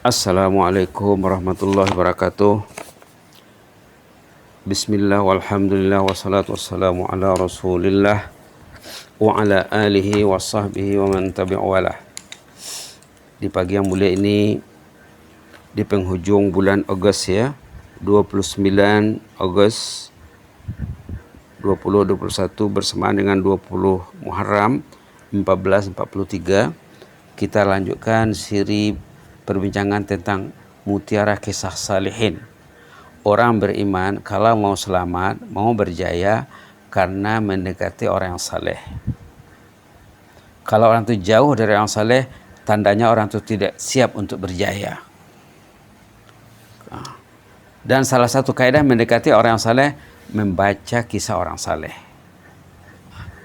Assalamualaikum warahmatullahi wabarakatuh. Bismillah walhamdulillah wassalatu wassalamu ala rasulillah wa ala alihi wa sahbihi wa man tabi'awalah. Di pagi yang mulia ini, di penghujung bulan Agustus ya, 29 Agustus 2021 bersamaan dengan 20 Muharram 1443, kita lanjutkan siri perbincangan tentang mutiara kisah salihin. Orang beriman kalau mau selamat, mau berjaya karena mendekati orang yang saleh. Kalau orang itu jauh dari orang saleh, tandanya orang itu tidak siap untuk berjaya. Dan salah satu kaidah mendekati orang yang saleh, membaca kisah orang saleh.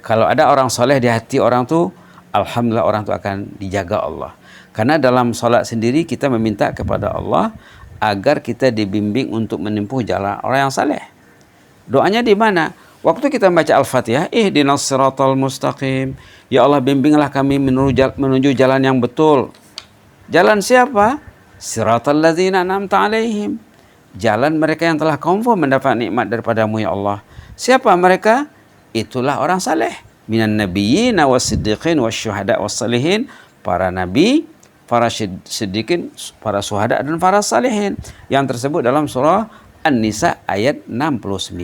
Kalau ada orang saleh di hati orang itu, alhamdulillah orang itu akan dijaga Allah. Karena dalam sholat sendiri kita meminta kepada Allah agar kita dibimbing untuk menempuh jalan orang yang saleh. Doanya di mana? Waktu kita membaca Al-Fatihah, ihdinas siratal mustaqim. Ya Allah, bimbinglah kami menuju jalan yang betul. Jalan siapa? Siratal ladzina an'amta alaihim. Jalan mereka yang telah confirm mendapat nikmat daripadamu ya Allah. Siapa mereka? Itulah orang saleh. Minan nabiyyina was-siddiqin wasyuhada was-salihin. Para nabi, para siddiqin, para syuhada dan para salihin, yang tersebut dalam surah An-Nisa ayat 69.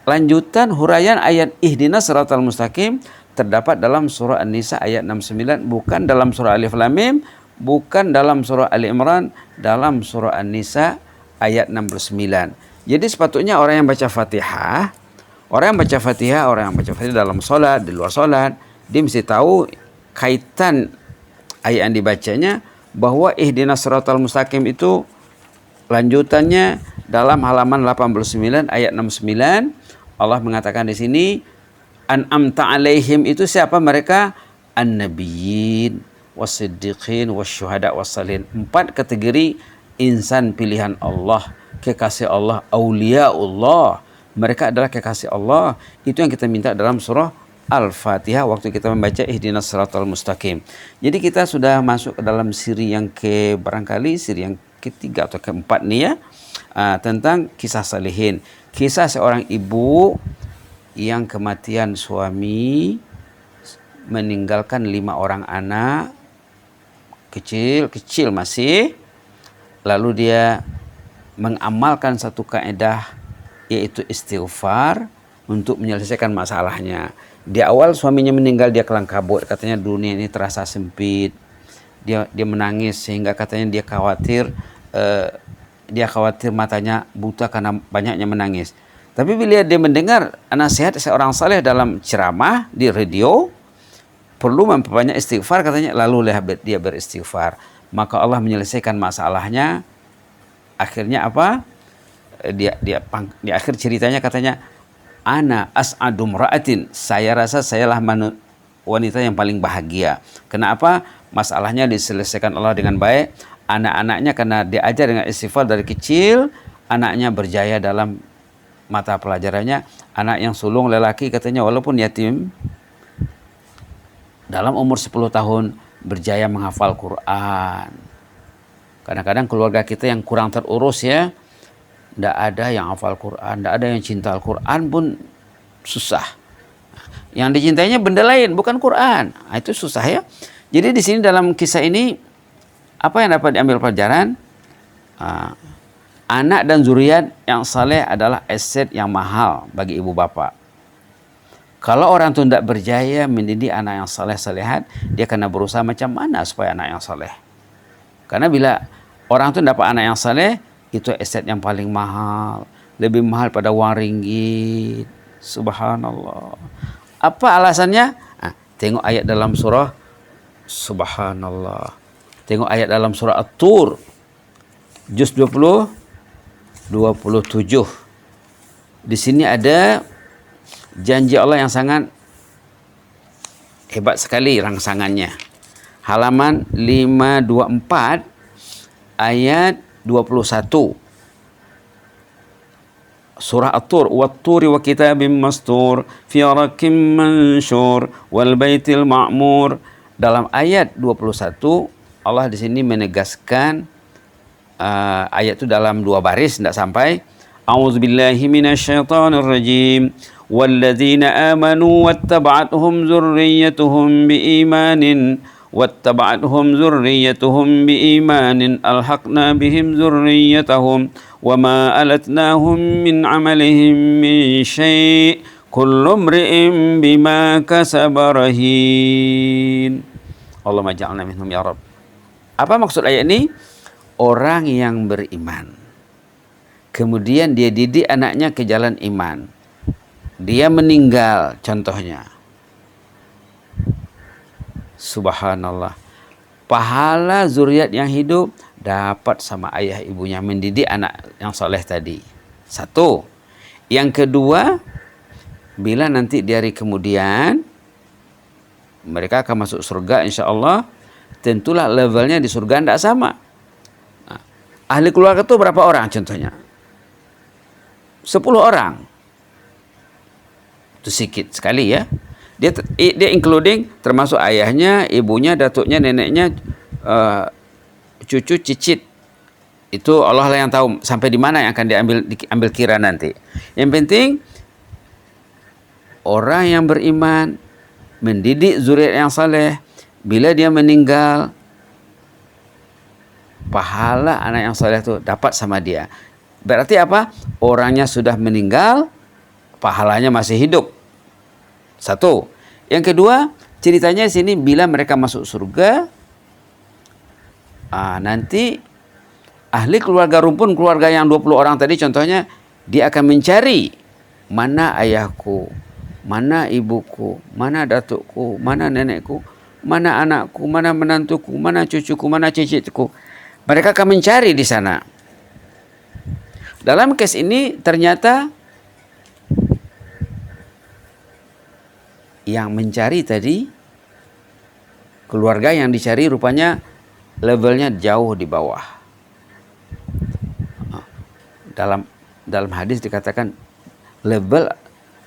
Lanjutan huraian ayat ihdinas siratal mustaqim terdapat dalam surah An-Nisa ayat 69, bukan dalam surah Alif Lam Mim, bukan dalam surah Ali Imran, dalam surah An-Nisa ayat 69. Jadi sepatutnya orang yang baca Fatihah, orang yang baca Fatihah dalam solat, di luar solat, dia mesti tahu kaitan ayat yang dibacanya, bahwa ihdinas siratal mustaqim itu lanjutannya dalam halaman 89 ayat 69. Allah mengatakan di sini, an'amta alaihim itu siapa mereka? An-nabiyyin was-siddiqin wasyuhada was-salihin. 4 kategori insan pilihan Allah, kekasih Allah, auliaullah. Mereka adalah kekasih Allah. Itu yang kita minta dalam surah Al-Fatihah waktu kita membaca ihdinas siratal mustaqim. Jadi kita sudah masuk ke dalam siri yang siri yang ketiga atau keempat nih ya, tentang kisah salihin. Kisah seorang ibu yang kematian suami, meninggalkan 5 orang anak kecil masih, lalu dia mengamalkan satu kaidah, yaitu istighfar untuk menyelesaikan masalahnya. Di awal suaminya meninggal, dia kelang kabut, katanya dunia ini terasa sempit. Dia menangis sehingga katanya dia khawatir matanya buta karena banyaknya menangis. Tapi bila dia mendengar nasihat seorang saleh dalam ceramah di radio, perlu memperbanyak istighfar katanya, lalu dia beristighfar, maka Allah menyelesaikan masalahnya. Akhirnya apa? Di akhir ceritanya katanya, ana as'adu mra'atin, saya rasa sayalah wanita yang paling bahagia. Kenapa? Masalahnya diselesaikan Allah dengan baik. Anak-anaknya karena diajar dengan istighfar dari kecil, anaknya berjaya dalam mata pelajarannya. Anak yang sulung lelaki katanya walaupun yatim, dalam umur 10 tahun berjaya menghafal Quran. Kadang-kadang keluarga kita yang kurang terurus ya, tidak ada yang hafal Quran, tidak ada yang cinta Al-Quran pun susah. Yang dicintainya benda lain, bukan Quran. Itu susah ya. Jadi di sini dalam kisah ini, apa yang dapat diambil pelajaran? Anak dan zuriat yang saleh adalah aset yang mahal bagi ibu bapak. Kalau orang itu tidak berjaya mendidik anak yang saleh salehat, dia kena berusaha macam mana supaya anak yang saleh. Karena bila orang itu dapat anak yang saleh, itu aset yang paling mahal, lebih mahal pada uang ringgit. Subhanallah. Apa alasannya? Tengok ayat dalam surah, subhanallah. Tengok ayat dalam surah At-Tur, juz 20, 27. Di sini ada janji Allah yang sangat hebat sekali rangsangannya. Halaman 524 ayat 21. Surah At-Tur, wat-turi wa kitabim mastur fi rakim mansyur wal baitil ma'mur. Dalam ayat 21 Allah di sini menegaskan ayat itu dalam 2 baris, tidak sampai. A'udzubillahi minasyaitonirrajim. Walladzina amanu wattaba'athum dzurriyyatuhum biimanin alhaqna bihim dzurriyyatahum wama alatnahum min amalihim min syai' kullu imri'in bima kasaba rahin. Allahumma ja'alna minhum ya Rabb. Apa maksud ayat ini? Orang yang beriman, kemudian dia didik anaknya ke jalan iman, dia meninggal contohnya, subhanallah, pahala zuriat yang hidup dapat sama ayah ibunya mendidik anak yang soleh tadi. Satu. Yang kedua, bila nanti di hari kemudian mereka akan masuk surga insya Allah, tentulah levelnya di surga tidak sama. Nah, ahli keluarga itu berapa orang contohnya? 10 orang. Itu sedikit sekali ya. Dia including termasuk ayahnya, ibunya, datuknya, neneknya, cucu, cicit. Itu Allah lah yang tahu sampai di mana yang akan diambil kira nanti. Yang penting orang yang beriman mendidik zuriat yang saleh, bila dia meninggal pahala anak yang saleh itu dapat sama dia. Berarti apa? Orangnya sudah meninggal, pahalanya masih hidup. Satu. Yang kedua, ceritanya di sini bila mereka masuk surga, nanti ahli keluarga rumpun, keluarga yang 20 orang tadi contohnya, dia akan mencari mana ayahku, mana ibuku, mana datukku, mana nenekku, mana anakku, mana menantuku, mana cucuku, mana cicitku. Mereka akan mencari di sana. Dalam kes ini ternyata yang mencari tadi, keluarga yang dicari rupanya levelnya jauh di bawah. Dalam hadis dikatakan level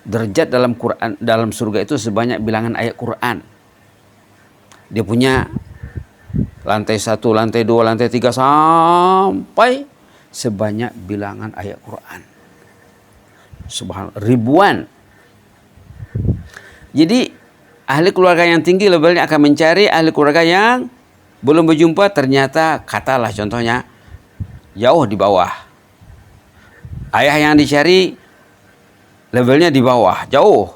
derajat dalam Quran, dalam surga itu sebanyak bilangan ayat Quran. Dia punya lantai 1, lantai 2, lantai 3 sampai sebanyak bilangan ayat Quran. Subhanallah, ribuan. Jadi ahli keluarga yang tinggi levelnya akan mencari ahli keluarga yang belum berjumpa, ternyata katalah contohnya jauh di bawah. Ayah yang dicari levelnya di bawah, jauh.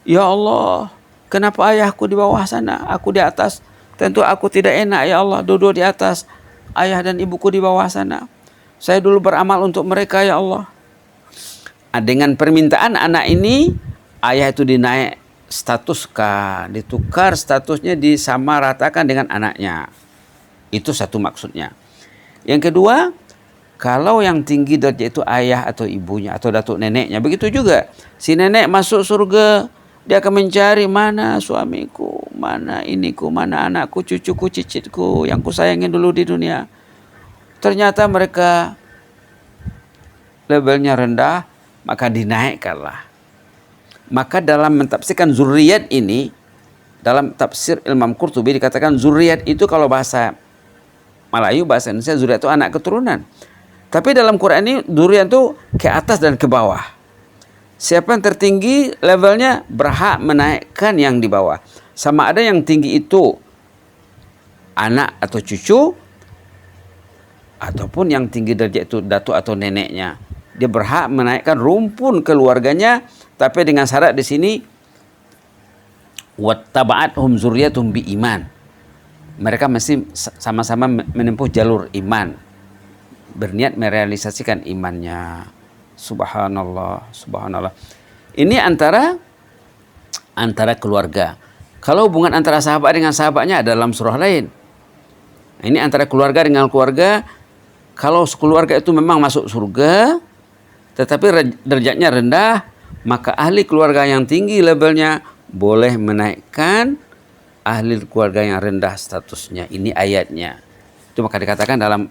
Ya Allah, kenapa ayahku di bawah sana, aku di atas? Tentu aku tidak enak ya Allah, duduk di atas. Ayah dan ibuku di bawah sana. Saya dulu beramal untuk mereka ya Allah. Dengan permintaan anak ini, ayah itu dinaik statuskan, ditukar statusnya, disamaratakan dengan anaknya. Itu satu maksudnya. Yang kedua, kalau yang tinggi derajat itu ayah atau ibunya atau datuk neneknya, begitu juga. Si nenek masuk surga, dia akan mencari mana suamiku, mana iniku, mana anakku, cucuku, cicitku yang kusayangi dulu di dunia. Ternyata mereka levelnya rendah, maka dinaikkanlah. Maka dalam mentafsirkan zuriat ini, dalam tafsir Imam Qurtubi dikatakan zuriat itu kalau bahasa Melayu, bahasa Indonesia, zuriat itu anak keturunan. Tapi dalam Quran ini zuriat itu ke atas dan ke bawah. Siapa yang tertinggi levelnya berhak menaikkan yang di bawah. Sama ada yang tinggi itu anak atau cucu, ataupun yang tinggi derajat itu datuk atau neneknya. Dia berhak menaikkan rumpun keluarganya, tapi dengan syarat di sini wattaba'athum dzurriyyatuhum biiman. Mereka mesti sama-sama menempuh jalur iman, berniat merealisasikan imannya. Subhanallah, subhanallah. Ini antara keluarga. Kalau hubungan antara sahabat dengan sahabatnya ada dalam surah lain. Ini antara keluarga dengan keluarga. Kalau keluarga itu memang masuk surga, tetapi derajatnya rendah, maka ahli keluarga yang tinggi levelnya boleh menaikkan ahli keluarga yang rendah statusnya. Ini ayatnya. Itu maka dikatakan dalam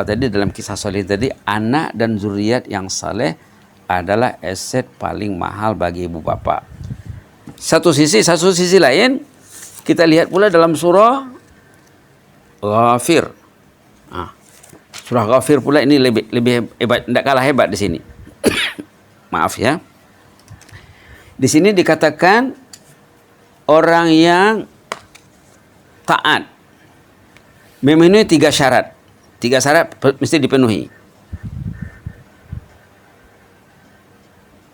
dalam kisah saleh tadi, anak dan zuriat yang saleh adalah aset paling mahal bagi ibu bapak. Satu sisi lain, kita lihat pula dalam surah Ghafir. Ah, surah Ghafir pula ini lebih hebat, tidak kalah hebat di sini. Maaf ya. Di sini dikatakan orang yang taat memenuhi 3 syarat. 3 syarat mesti dipenuhi.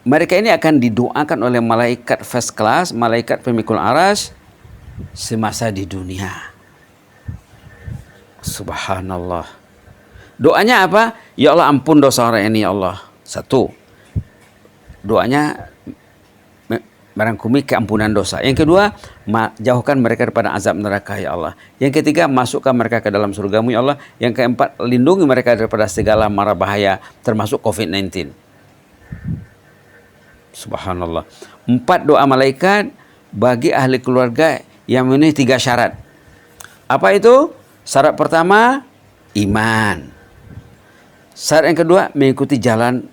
Mereka ini akan didoakan oleh malaikat first class, malaikat pemikul aras semasa di dunia. Subhanallah. Doanya apa? Ya Allah, ampun dosa orang ini ya Allah. 1. Doanya merangkumi keampunan dosa. Yang kedua, jauhkan mereka daripada azab neraka ya Allah. Yang ketiga, masukkan mereka ke dalam surgamu ya Allah. Yang keempat, lindungi mereka daripada segala mara bahaya termasuk COVID-19. Subhanallah. 4 doa malaikat bagi ahli keluarga yang memenuhi 3 syarat. Apa itu? Syarat pertama, iman. Syarat yang kedua, mengikuti jalan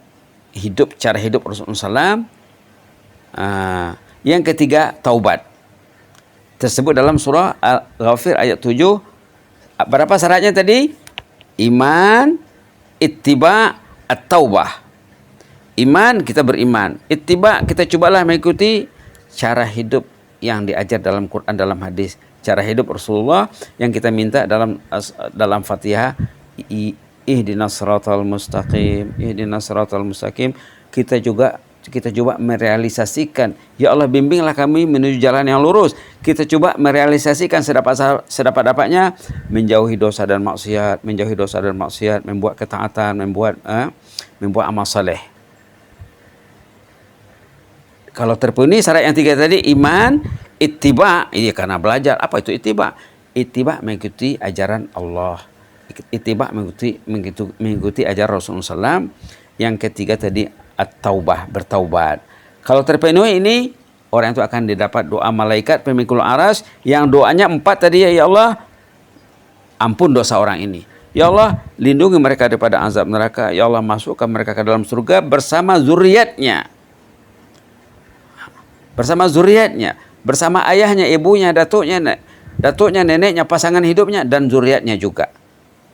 hidup, cara hidup Rasulullah SAW. Yang ketiga, taubat. Tersebut dalam surah Al-Ghafir ayat 7. Berapa syaratnya tadi? Iman, ittiba, at-taubah. Iman, kita beriman. Ittiba, kita cobalah mengikuti cara hidup yang diajar dalam Quran, dalam hadis. Cara hidup Rasulullah yang kita minta dalam Fatihah. Ihdinas siratal mustaqim, ihdinas siratal mustaqim. Kita coba merealisasikan, ya Allah bimbinglah kami menuju jalan yang lurus. Kita coba merealisasikan sedapat-dapatnya, menjauhi dosa dan maksiat, membuat ketaatan, membuat amal saleh. Kalau terpenuhi syarat yang 3 tadi, iman, ittiba, ini karena belajar. Apa itu ittiba? Ittiba mengikuti ajaran Allah. Ittiba mengikuti ajaran Rasulullah SAW. Yang ketiga tadi, at-taubah, bertaubat. Kalau terpenuhi ini, orang itu akan didapat doa malaikat pemikul aras yang doanya 4 tadi, ya Allah, ampun dosa orang ini. Ya Allah, lindungi mereka daripada azab neraka. Ya Allah, masukkan mereka ke dalam surga bersama zuriatnya. Bersama ayahnya, ibunya, datuknya, neneknya, pasangan hidupnya, dan zuriatnya juga.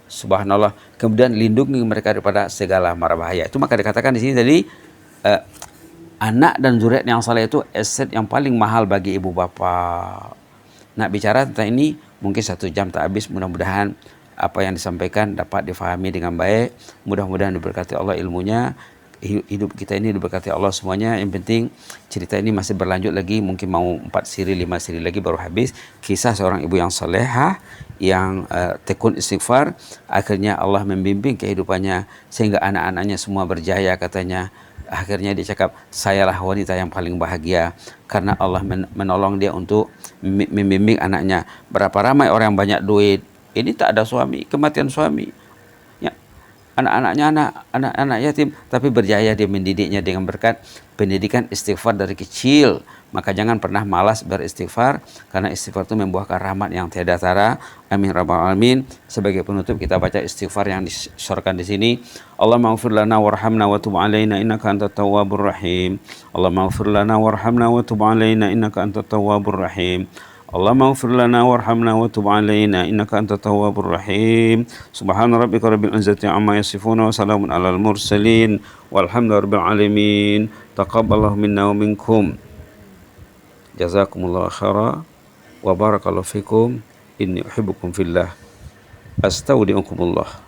Subhanallah. Kemudian lindungi mereka daripada segala mara bahaya. Itu maka dikatakan di sini tadi, anak dan zuriat yang saleh itu aset yang paling mahal bagi ibu bapa. Nak bicara tentang ini mungkin 1 jam tak habis. Mudah-mudahan apa yang disampaikan dapat difahami dengan baik. Mudah-mudahan diberkati Allah ilmunya. Hidup kita ini diberkati Allah semuanya. Yang penting cerita ini masih berlanjut lagi. Mungkin mau 4 siri, 5 siri lagi baru habis. Kisah seorang ibu yang salehah, yang tekun istighfar. Akhirnya Allah membimbing kehidupannya sehingga anak-anaknya semua berjaya katanya. Akhirnya dia cakap, sayalah wanita yang paling bahagia karena Allah menolong dia untuk membimbing anaknya. Berapa ramai orang yang banyak duit, ini tak ada suami, kematian suami. Anak-anaknya anak yatim, tapi berjaya dia mendidiknya dengan berkat pendidikan istighfar dari kecil. Maka jangan pernah malas beristighfar, karena istighfar itu membuahkan rahmat yang tiada tara. Amin rabbal alamin. Sebagai penutup kita baca istighfar yang disorkan di sini. Allahumma ighfir lana warhamna wa tub alaina innaka antat tawwabur rahim. Allahumma ighfir lana warhamna wa tub alaina innaka antat tawwabur rahim. Allahumma ighfir lana warhamna wa tub alaina innaka antat tawwabur rahim. Subhana rabbika rabbil izzati amma yasifun wa salamun alal mursalin walhamdulillahi rabbil alamin. Taqabbalallahu minna wa minkum. Jazakumullah khaira wa barakallahu fikum. Inni uhibbukum fillah. Astaudiukumullah.